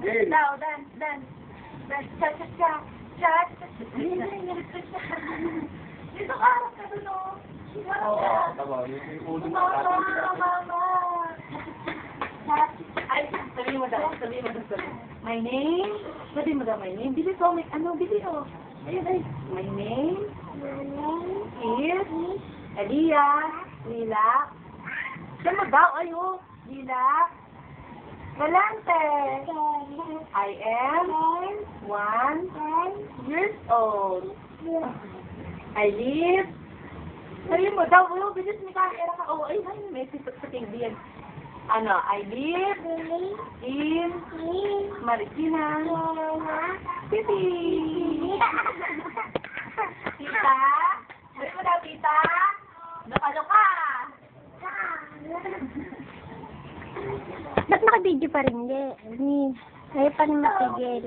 Now, dance. Cha. Dito ka, harap ka dun, oh. Oo, tama. Yung ulo mo. Mama. Ay, sabihin mo daw. My name? Sabihin mo daw my name. Bili ko, bili ko. Ayun, ay. My name is Elia. Lila. Diyan mo daw, ayo. Lila. Galante. I am 1 years old. I live. Sabihin mo daw, bilis may camera ka. Oh, ay, may sipot sa TV yan. I live in Marikina City. Tita? Sabi mo daw, tita? Loka. Ba't nakabidyo pa rin? Hindi. Ayaw pa rin matigil.